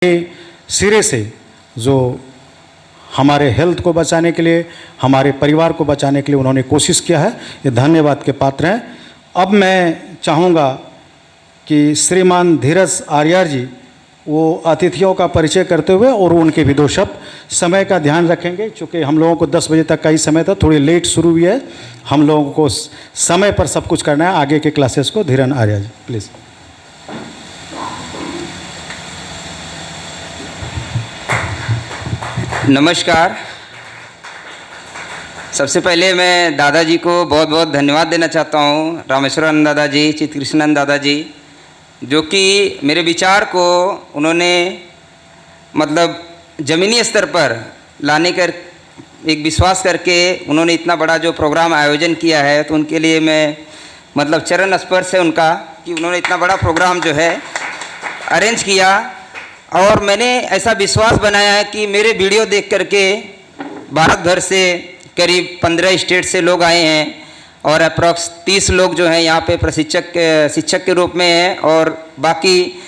सिरे से जो हमारे हेल्थ को बचाने के लिए, हमारे परिवार को बचाने के लिए उन्होंने कोशिश किया है, ये धन्यवाद के पात्र हैं। अब मैं चाहूँगा कि श्रीमान धीरज आर्या जी वो अतिथियों का परिचय करते हुए और उनके भी दो शब्द, समय का ध्यान रखेंगे चूँकि हम लोगों को 10 बजे तक का ही समय था, थोड़ी लेट शुरू हुई है, हम लोगों को समय पर सब कुछ करना है। आगे के क्लासेस को धीरज आर्या जी प्लीज़। नमस्कार। सबसे पहले मैं दादाजी को बहुत बहुत धन्यवाद देना चाहता हूँ, रामेश्वरानंद दादाजी, चित्तकृष्णानंद दादाजी, जो कि मेरे विचार को उन्होंने मतलब ज़मीनी स्तर पर लाने कर एक विश्वास करके उन्होंने इतना बड़ा जो प्रोग्राम आयोजन किया है, तो उनके लिए मैं मतलब चरण स्पर्श है उनका कि उन्होंने इतना बड़ा प्रोग्राम जो है अरेंज किया। और मैंने ऐसा विश्वास बनाया है कि मेरे वीडियो देख करके भारत भर से करीब 15 स्टेट से लोग आए हैं और अप्रॉक्स 30 लोग जो हैं यहाँ पे शिक्षक के रूप में हैं, और बाकी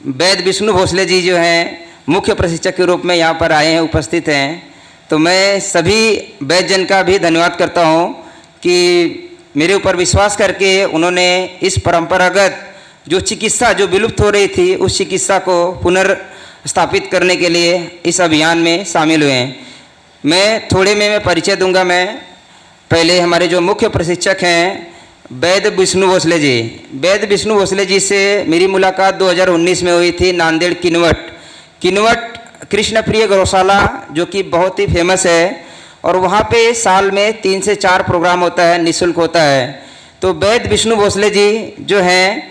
वैद्य विष्णु भोसले जी जो हैं मुख्य प्रशिक्षक के रूप में यहाँ पर आए हैं, उपस्थित हैं। तो मैं सभी वैद्य जन का भी धन्यवाद करता हूँ कि मेरे ऊपर विश्वास करके उन्होंने इस परंपरागत जो चिकित्सा जो विलुप्त हो रही थी उस चिकित्सा को पुनर्स्थापित करने के लिए इस अभियान में शामिल हुए हैं। मैं थोड़े में परिचय दूंगा। मैं पहले हमारे जो मुख्य प्रशिक्षक हैं वैद्य विष्णु भोसले जी, वैद्य विष्णु भोसले जी से मेरी मुलाकात 2019 में हुई थी, नांदेड़ किनवट कृष्ण प्रिय गौशाला जो कि बहुत ही फेमस है, और वहाँ पे साल में 3 से 4 प्रोग्राम होता है, निःशुल्क होता है। तो वैद्य विष्णु भोसले जी जो हैं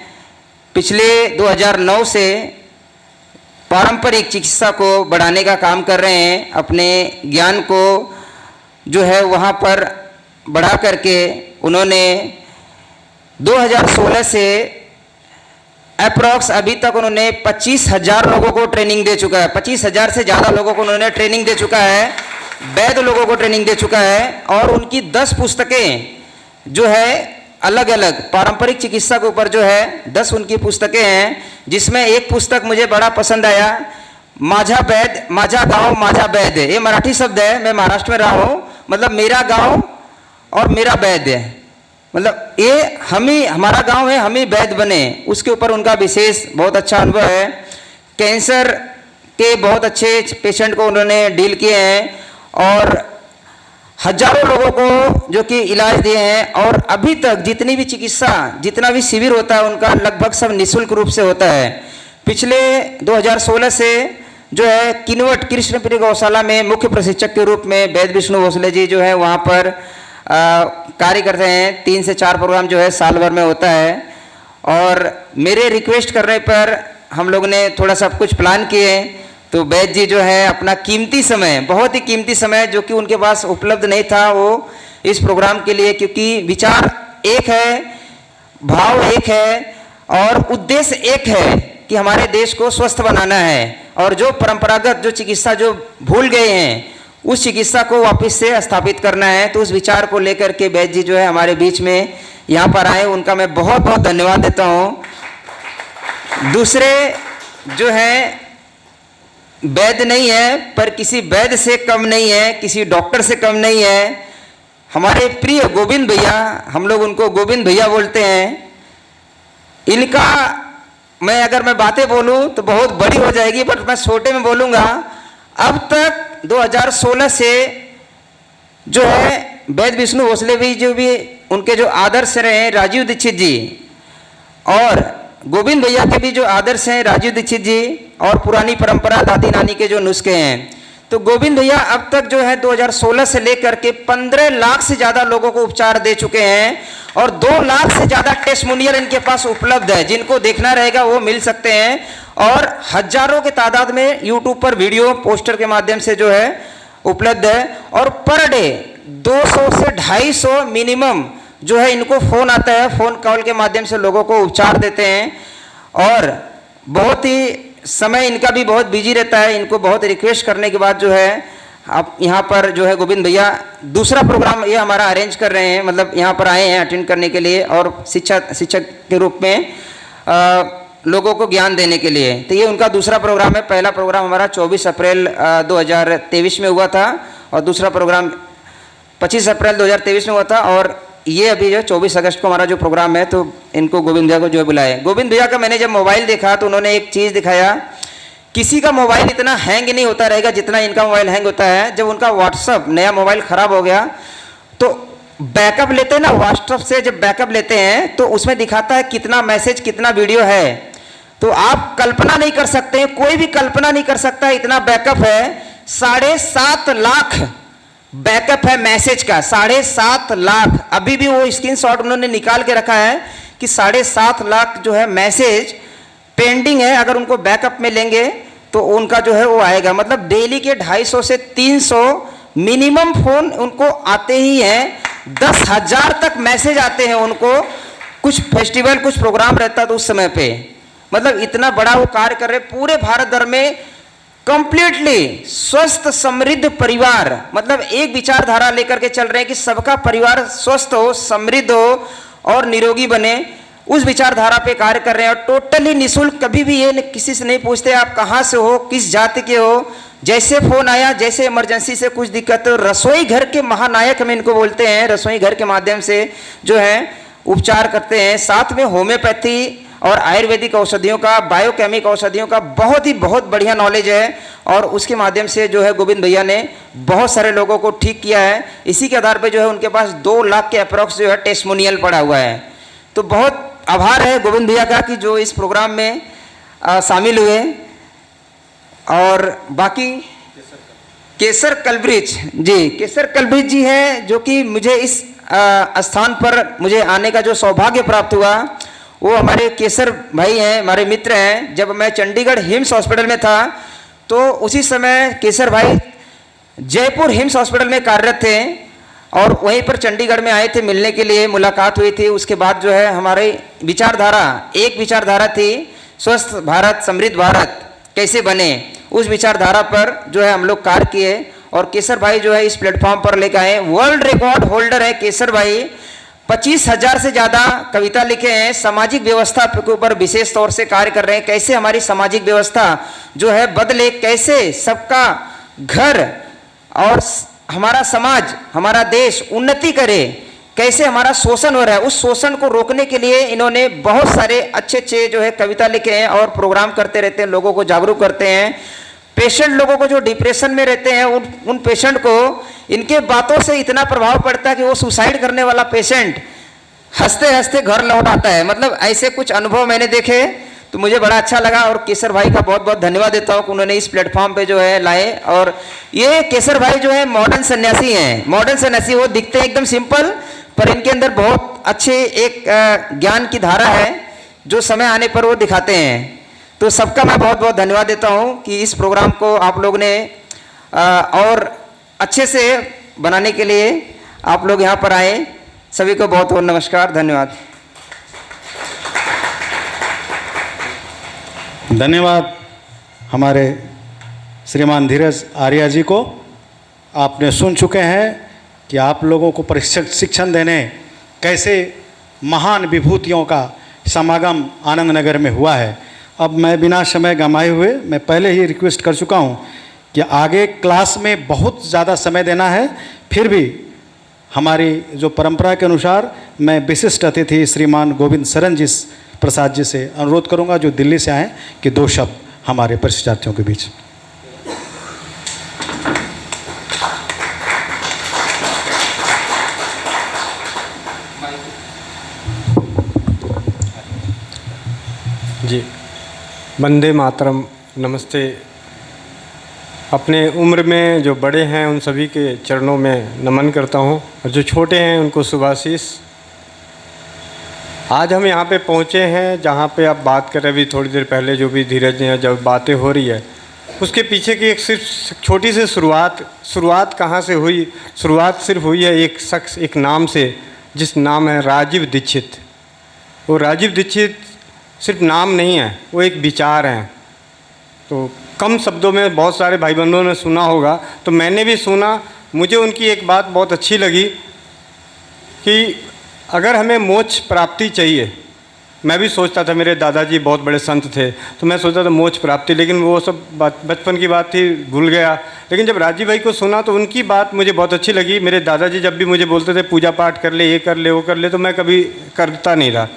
पिछले 2009 से पारंपरिक चिकित्सा को बढ़ाने का काम कर रहे हैं। अपने ज्ञान को जो है वहाँ पर बढ़ा करके उन्होंने 2016 से अप्रॉक्स अभी तक उन्होंने 25,000 लोगों को ट्रेनिंग दे चुका है। 25,000 से ज़्यादा लोगों को उन्होंने ट्रेनिंग दे चुका है, वैद्य लोगों को ट्रेनिंग दे चुका है। और उनकी 10 पुस्तकें जो है अलग अलग पारंपरिक चिकित्सा के ऊपर जो है 10 उनकी पुस्तकें हैं, जिसमें एक पुस्तक मुझे बड़ा पसंद आया, माझा वैद्य माझा गांव माझा वैद्य। ये मराठी शब्द है, मैं महाराष्ट्र में रहा हूँ, मतलब मेरा गांव और मेरा वैद्य, मतलब ये हम ही, हमारा गांव है, हम ही वैद्य बने। उसके ऊपर उनका विशेष बहुत अच्छा अनुभव है। कैंसर के बहुत अच्छे पेशेंट को उन्होंने डील किए हैं और हजारों लोगों को जो कि इलाज दिए हैं। और अभी तक जितनी भी चिकित्सा, जितना भी शिविर होता है उनका लगभग सब निःशुल्क रूप से होता है। पिछले 2016 से जो है किनवट कृष्ण प्रिय गौशाला में मुख्य प्रशिक्षक के रूप में वैद्य विष्णु भोसले जी जो है वहाँ पर कार्य करते हैं। 3 से 4 प्रोग्राम जो है साल भर में होता है। और मेरे रिक्वेस्ट करने पर हम लोग ने थोड़ा सब कुछ प्लान किए, तो वैद्य जी जो है अपना कीमती समय, बहुत ही कीमती समय जो कि उनके पास उपलब्ध नहीं था, वो इस प्रोग्राम के लिए, क्योंकि विचार एक है, भाव एक है और उद्देश्य एक है कि हमारे देश को स्वस्थ बनाना है। और जो परंपरागत जो चिकित्सा जो भूल गए हैं उस चिकित्सा को वापस से स्थापित करना है। तो उस विचार को लेकर के वैद्य जी जो है हमारे बीच में यहाँ पर आए, उनका मैं बहुत बहुत धन्यवाद देता हूँ। दूसरे जो है वैद्य नहीं है, पर किसी वैद्य से कम नहीं है, किसी डॉक्टर से कम नहीं है, हमारे प्रिय गोविंद भैया, हम लोग उनको गोविंद भैया बोलते हैं। इनका मैं बातें बोलूं तो बहुत बड़ी हो जाएगी, पर मैं छोटे में बोलूंगा। अब तक 2016 से जो है वैद्य विष्णु भोसले भी जो भी उनके जो आदर्श रहे राजीव दीक्षित जी, और गोविंद भैया के भी जो आदर्श हैं राजीव दीक्षित जी, और पुरानी परंपरा दादी नानी के जो नुस्खे हैं। तो गोविंद भैया अब तक जो है 2016 से लेकर के 15 लाख से ज़्यादा लोगों को उपचार दे चुके हैं, और 2 लाख से ज़्यादा टेस्टिमोनियल इनके पास उपलब्ध है। जिनको देखना रहेगा वो मिल सकते हैं, और हजारों के तादाद में यूट्यूब पर वीडियो पोस्टर के माध्यम से जो है उपलब्ध है। और पर डे 200 से 250 मिनिमम जो है इनको फ़ोन आता है, फ़ोन कॉल के माध्यम से लोगों को उपचार देते हैं। और बहुत ही समय इनका भी बहुत बिजी रहता है। इनको बहुत रिक्वेस्ट करने के बाद जो है आप यहाँ पर जो है गोविंद भैया दूसरा प्रोग्राम ये हमारा अरेंज कर रहे हैं, मतलब यहाँ पर आए हैं अटेंड करने के लिए, और शिक्षक के रूप में लोगों को ज्ञान देने के लिए। तो ये उनका दूसरा प्रोग्राम है। पहला प्रोग्राम हमारा 24 अप्रैल 2023 में हुआ था और दूसरा प्रोग्राम 25 अप्रैल 2023 में हुआ था, और ये अभी जो 24 अगस्त को हमारा जो प्रोग्राम है, तो इनको गोविंद भैया को जो बुलाए। गोविंद भैया का मैंने जब मोबाइल देखा तो उन्होंने एक चीज़ दिखाया, किसी का मोबाइल इतना हैंग नहीं होता रहेगा जितना इनका मोबाइल हैंग होता है। जब उनका व्हाट्सअप नया मोबाइल ख़राब हो गया तो बैकअप लेते हैं ना, व्हाट्सअप से जब बैकअप लेते हैं तो उसमें दिखाता है कितना मैसेज कितना वीडियो है। तो आप कल्पना नहीं कर सकते, कोई भी कल्पना नहीं कर सकता इतना बैकअप है। 7.5 लाख बैकअप है मैसेज का, 7.5 लाख। अभी भी वो स्क्रीनशॉट उन्होंने निकाल के रखा है कि 7.5 लाख जो है मैसेज पेंडिंग है। अगर उनको बैकअप में लेंगे तो उनका जो है वो आएगा। मतलब डेली के 250 से 300 मिनिमम फोन उनको आते ही हैं। 10,000 तक मैसेज आते हैं उनको। कुछ फेस्टिवल कुछ प्रोग्राम रहता तो उस समय पे, मतलब इतना बड़ा वो कार्य कर रहे पूरे भारत भर में। कंप्लीटली स्वस्थ समृद्ध परिवार, मतलब एक विचारधारा लेकर के चल रहे हैं कि सबका परिवार स्वस्थ हो, समृद्ध हो और निरोगी बने। उस विचारधारा पे कार्य कर रहे हैं और टोटली निःशुल्क। कभी भी ये किसी से नहीं पूछते आप कहाँ से हो, किस जाति के हो। जैसे फोन आया, जैसे इमरजेंसी से कुछ दिक्कत हो, रसोई घर के महानायक हम इनको बोलते हैं। रसोई घर के माध्यम से जो है उपचार करते हैं। साथ में होम्योपैथी और आयुर्वेदिक औषधियों का, बायोकेमिक औषधियों का बहुत बढ़िया नॉलेज है। और उसके माध्यम से जो है गोविंद भैया ने बहुत सारे लोगों को ठीक किया है। इसी के आधार पे जो है उनके पास 2 लाख के अप्रॉक्स जो है टेस्टिमोनियल पड़ा हुआ है। तो बहुत आभार है गोविंद भैया का कि जो इस प्रोग्राम में शामिल हुए। और बाकी केसर कलब्रिज जी, केसर कलब्रिज जी है जो कि मुझे इस स्थान पर मुझे आने का जो सौभाग्य प्राप्त हुआ। वो हमारे केसर भाई हैं, हमारे मित्र हैं। जब मैं चंडीगढ़ हिम्स हॉस्पिटल में था तो उसी समय केसर भाई जयपुर हिम्स हॉस्पिटल में कार्यरत थे और वहीं पर चंडीगढ़ में आए थे मिलने के लिए। मुलाकात हुई थी। उसके बाद जो है हमारी विचारधारा, एक विचारधारा थी स्वस्थ भारत समृद्ध भारत कैसे बने। उस विचारधारा पर जो है हम लोग कार्य किए और केसर भाई जो है इस प्लेटफॉर्म पर लेकर आए। वर्ल्ड रिकॉर्ड होल्डर है केसर भाई। 25,000 से ज़्यादा कविता लिखे हैं। सामाजिक व्यवस्था के ऊपर विशेष तौर से कार्य कर रहे हैं। कैसे हमारी सामाजिक व्यवस्था जो है बदले, कैसे सबका घर और हमारा समाज, हमारा देश उन्नति करे, कैसे हमारा शोषण हो रहा है, उस शोषण को रोकने के लिए इन्होंने बहुत सारे अच्छे जो है कविता लिखे हैं और प्रोग्राम करते रहते हैं, लोगों को जागरूक करते हैं। पेशेंट लोगों को जो डिप्रेशन में रहते हैं उन पेशेंट को इनके बातों से इतना प्रभाव पड़ता है कि वो सुसाइड करने वाला पेशेंट हंसते हंसते घर लौट आता है। मतलब ऐसे कुछ अनुभव मैंने देखे तो मुझे बड़ा अच्छा लगा और केसर भाई का बहुत धन्यवाद देता हूँ कि उन्होंने इस प्लेटफॉर्म पे जो है लाए। और ये केसर भाई जो है मॉडर्न सन्यासी हैं। मॉडर्न सन्यासी, वो दिखते हैं एकदम सिंपल पर इनके अंदर बहुत अच्छे एक ज्ञान की धारा है जो समय आने पर वो दिखाते हैं। तो सबका मैं बहुत धन्यवाद देता हूँ कि इस प्रोग्राम को आप लोग ने और अच्छे से बनाने के लिए आप लोग यहाँ पर आए। सभी को बहुत नमस्कार, धन्यवाद। धन्यवाद हमारे श्रीमान धीरज आर्या जी को। आपने सुन चुके हैं कि आप लोगों को प्रशिक्षण देने कैसे महान विभूतियों का समागम आनंद नगर में हुआ है। अब मैं बिना समय गंवाए हुए मैं पहले ही रिक्वेस्ट कर चुका हूं कि आगे क्लास में बहुत ज़्यादा समय देना है। फिर भी हमारी जो परंपरा के अनुसार मैं विशिष्ट अतिथि श्रीमान गोविंद शरण जी प्रसाद जी से अनुरोध करूंगा जो दिल्ली से आए कि 2 शब्द हमारे प्रशिक्षार्थियों के बीच। जी, वंदे मातरम, नमस्ते। अपने उम्र में जो बड़े हैं उन सभी के चरणों में नमन करता हूं और जो छोटे हैं उनको शुभाशीष। आज हम यहाँ पे पहुँचे हैं जहाँ पे आप बात कर रहे, अभी थोड़ी देर पहले जो भी धीरज ने जब बातें हो रही है उसके पीछे की एक सिर्फ छोटी सी शुरुआत कहाँ से हुई। शुरुआत सिर्फ हुई है एक शख्स, एक नाम से, जिस नाम है राजीव दीक्षित। वो राजीव दीक्षित सिर्फ नाम नहीं है, वो एक विचार हैं। तो कम शब्दों में बहुत सारे भाई बंधुओं ने सुना होगा, तो मैंने भी सुना। मुझे उनकी एक बात बहुत अच्छी लगी कि अगर हमें मोक्ष प्राप्ति चाहिए मैं भी सोचता था, मेरे दादाजी बहुत बड़े संत थे, तो मैं सोचता था मोक्ष प्राप्ति, लेकिन वो सब बात बचपन की बात थी, भूल गया। लेकिन जब राजीव भाई को सुना तो उनकी बात मुझे बहुत अच्छी लगी। मेरे दादाजी जब भी मुझे बोलते थे पूजा पाठ कर ले, ये कर ले, वो कर ले, तो मैं कभी करता नहीं था।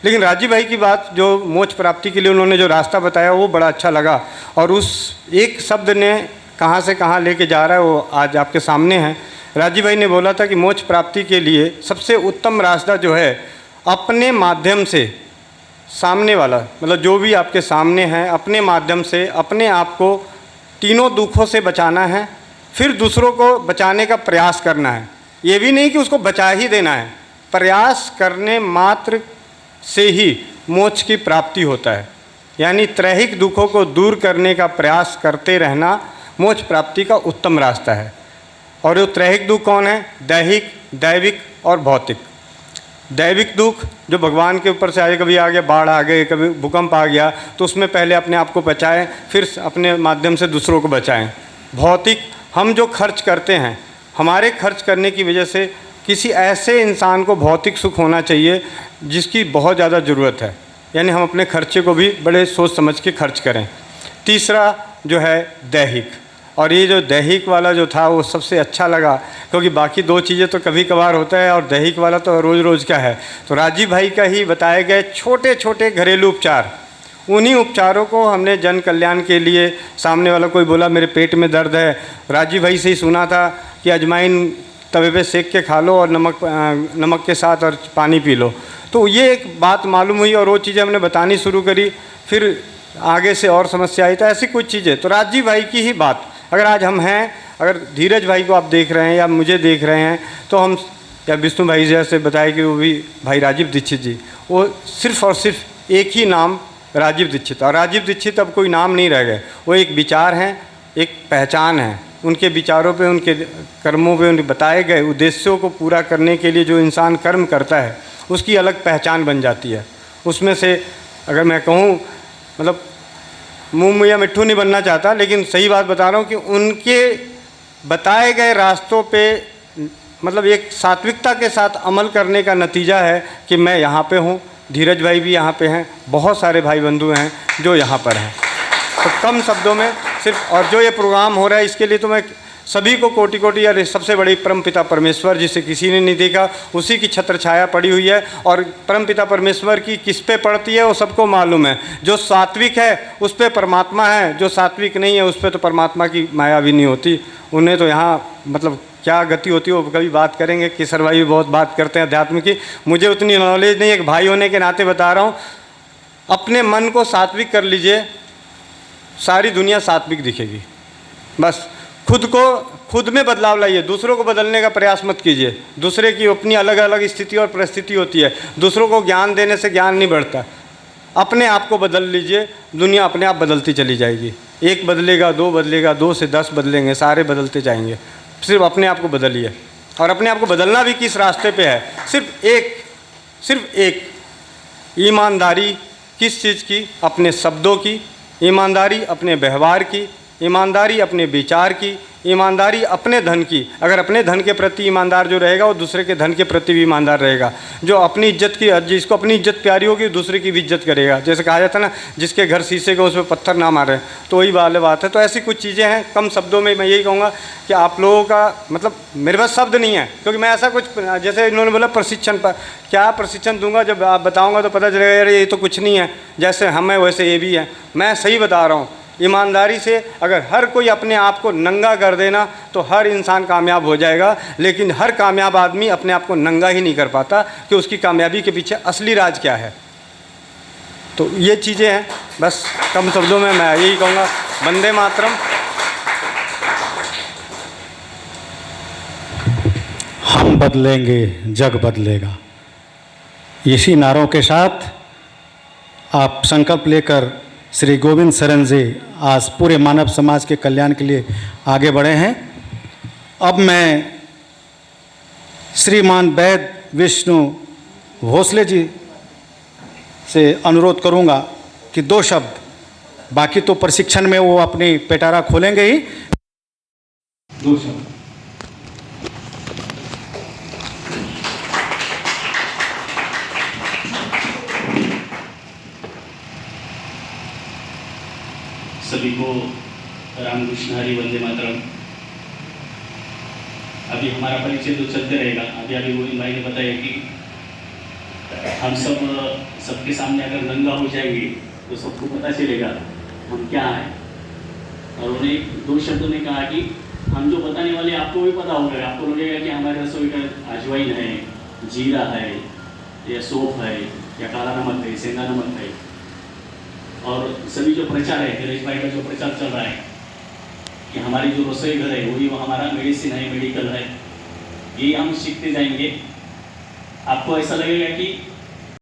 लेकिन राजीव भाई की बात, जो मोक्ष प्राप्ति के लिए उन्होंने जो रास्ता बताया, वो बड़ा अच्छा लगा। और उस एक शब्द ने कहाँ से कहाँ लेके जा रहा है वो आज आपके सामने है। राजीव भाई ने बोला था कि मोक्ष प्राप्ति के लिए सबसे उत्तम रास्ता जो है, अपने माध्यम से सामने वाला, मतलब जो भी आपके सामने है, अपने माध्यम से अपने आप को तीनों दुखों से बचाना है, फिर दूसरों को बचाने का प्रयास करना है। ये भी नहीं कि उसको बचा ही देना है, प्रयास करने मात्र से ही मोक्ष की प्राप्ति होता है। यानी त्रैहिक दुखों को दूर करने का प्रयास करते रहना मोक्ष प्राप्ति का उत्तम रास्ता है। और वो त्रैहिक दुख कौन है? दैहिक, दैविक और भौतिक। दैविक दुख जो भगवान के ऊपर से आए, कभी आ गया बाढ़ आ गए, कभी भूकंप आ गया, तो उसमें पहले अपने आप को बचाएं, फिर अपने माध्यम से दूसरों को बचाएं। भौतिक, हम जो खर्च करते हैं, हमारे खर्च करने की वजह से किसी ऐसे इंसान को भौतिक सुख होना चाहिए जिसकी बहुत ज़्यादा ज़रूरत है, यानी हम अपने खर्चे को भी बड़े सोच समझ के खर्च करें। तीसरा जो है दैहिक, और ये जो दैहिक वाला जो था वो सबसे अच्छा लगा, क्योंकि बाकी दो चीज़ें तो कभी कभार होता है और दैहिक वाला तो रोज़ रोज़ का है। तो राजीव भाई का ही बताए गए छोटे छोटे घरेलू उपचार, उन्हीं उपचारों को हमने जन कल्याण के लिए, सामने वाला कोई बोला मेरे पेट में दर्द है, राजीव भाई से ही सुना था कि अजवाइन तवे पे सेक के खा लो और नमक के साथ और पानी पी लो। तो ये एक बात मालूम हुई और वो चीज़ें हमने बतानी शुरू करी, फिर आगे से और समस्या आई। तो ऐसी कुछ चीज़ें, तो राजीव भाई की ही बात, अगर आज हम हैं, अगर धीरज भाई को आप देख रहे हैं या मुझे देख रहे हैं, तो हम, या विष्णु भाई जैसे बताए कि वो भी भाई राजीव दीक्षित जी, वो सिर्फ़ और सिर्फ एक ही नाम राजीव दीक्षित, और राजीव दीक्षित अब कोई नाम नहीं रह गए, वो एक विचार हैं, एक पहचान है। उनके विचारों पे, उनके कर्मों पे, उनके बताए गए उद्देश्यों को पूरा करने के लिए जो इंसान कर्म करता है, उसकी अलग पहचान बन जाती है। उसमें से अगर मैं कहूँ, मतलब मुँह या मिट्ठू नहीं बनना चाहता, लेकिन सही बात बता रहा हूँ कि उनके बताए गए रास्तों पे, मतलब एक सात्विकता के साथ अमल करने का नतीजा है कि मैं यहाँ पे हूँ, धीरज भाई भी यहाँ पे हैं, बहुत सारे भाई बंधु हैं जो यहाँ पर हैं। तो कम शब्दों में सिर्फ, और जो ये प्रोग्राम हो रहा है इसके लिए तो मैं सभी को कोटि कोटि, या सबसे बड़ी परमपिता परमेश्वर जिसे किसी ने नहीं देखा, उसी की छत्र छाया पड़ी हुई है। और परमपिता परमेश्वर की किस पे पड़ती है वो सबको मालूम है। जो सात्विक है उस पे परमात्मा है, जो सात्विक नहीं है उस पे तो परमात्मा की माया भी नहीं होती। उन्हें तो यहाँ मतलब क्या गति होती है वो कभी बात करेंगे। किशोर भाई भी बहुत बात करते हैं अध्यात्म की, मुझे उतनी नॉलेज नहीं है, एक भाई होने के नाते बता रहा हूँ। अपने मन को सात्विक कर लीजिए, सारी दुनिया सात्विक दिखेगी। बस खुद में बदलाव लाइए, दूसरों को बदलने का प्रयास मत कीजिए। दूसरे की अपनी अलग अलग स्थिति और परिस्थिति होती है, दूसरों को ज्ञान देने से ज्ञान नहीं बढ़ता। अपने आप को बदल लीजिए, दुनिया अपने आप बदलती चली जाएगी। एक बदलेगा, दो बदलेगा, 2 से 10 बदलेंगे, सारे बदलते जाएंगे। सिर्फ अपने आप को बदलिए। और अपने आप को बदलना भी किस रास्ते पे है? सिर्फ एक ईमानदारी। किस चीज़ की? अपने शब्दों की ईमानदारी, अपने व्यवहार की ईमानदारी, अपने विचार की ईमानदारी, अपने धन की। अगर अपने धन के प्रति ईमानदार जो रहेगा वो दूसरे के धन के प्रति भी ईमानदार रहेगा। जो अपनी इज्जत की, जिसको अपनी इज्जत प्यारी होगी दूसरे की भी इज्जत करेगा। जैसे कहा जाता है ना, जिसके घर शीशे को उसमें पत्थर ना मारे, तो वही वाले बात है। तो ऐसी कुछ चीज़ें हैं। कम शब्दों में मैं यही कहूँगा कि आप लोगों का, मतलब मेरे पास शब्द नहीं है, क्योंकि मैं ऐसा कुछ, जैसे इन्होंने बोला प्रशिक्षण पर, क्या प्रशिक्षण दूंगा? जब आप बताऊँगा तो पता चलेगा यार ये तो कुछ नहीं है, जैसे हम हैं वैसे ये भी है। मैं सही बता रहा हूँ। ईमानदारी से अगर हर कोई अपने आप को नंगा कर देना तो हर इंसान कामयाब हो जाएगा। लेकिन हर कामयाब आदमी अपने आप को नंगा ही नहीं कर पाता कि उसकी कामयाबी के पीछे असली राज क्या है। तो ये चीज़ें हैं। बस कम शब्दों में मैं यही कहूँगा, वंदे मातरम। हम बदलेंगे, जग बदलेगा। इसी नारों के साथ आप संकल्प लेकर श्री गोविंद शरण जी आज पूरे मानव समाज के कल्याण के लिए आगे बढ़े हैं। अब मैं श्रीमान वैद विष्णु भोसले जी से अनुरोध करूंगा कि 2 शब्द, बाकी तो प्रशिक्षण में वो अपनी पेटारा खोलेंगे ही, 2 शब्द। सभी को रामकृष्ण हरि वंदे मातरम। अभी हमारा परिचय तो चलते रहेगा। अभी अभी वो भाई ने बताया कि हम सबके सामने अगर नंगा हो जाएंगे तो सबको पता चलेगा हम क्या हैं। और उन्हें 2 शब्दों में कहा कि हम जो बताने वाले आपको भी पता होगा, आपको लगेगा कि हमारे रसोई का अजवाइन है, जीरा है, या सौंफ है, या काला नमक है, सेंधा नमक है। और सभी जो प्रचार है, दिनेश भाई का जो प्रचार चल रहा है कि हमारी जो रसोई घर है वही वो हमारा मेडिसिन है, मेडिकल है, ये हम सीखते जाएंगे। आपको ऐसा लगेगा कि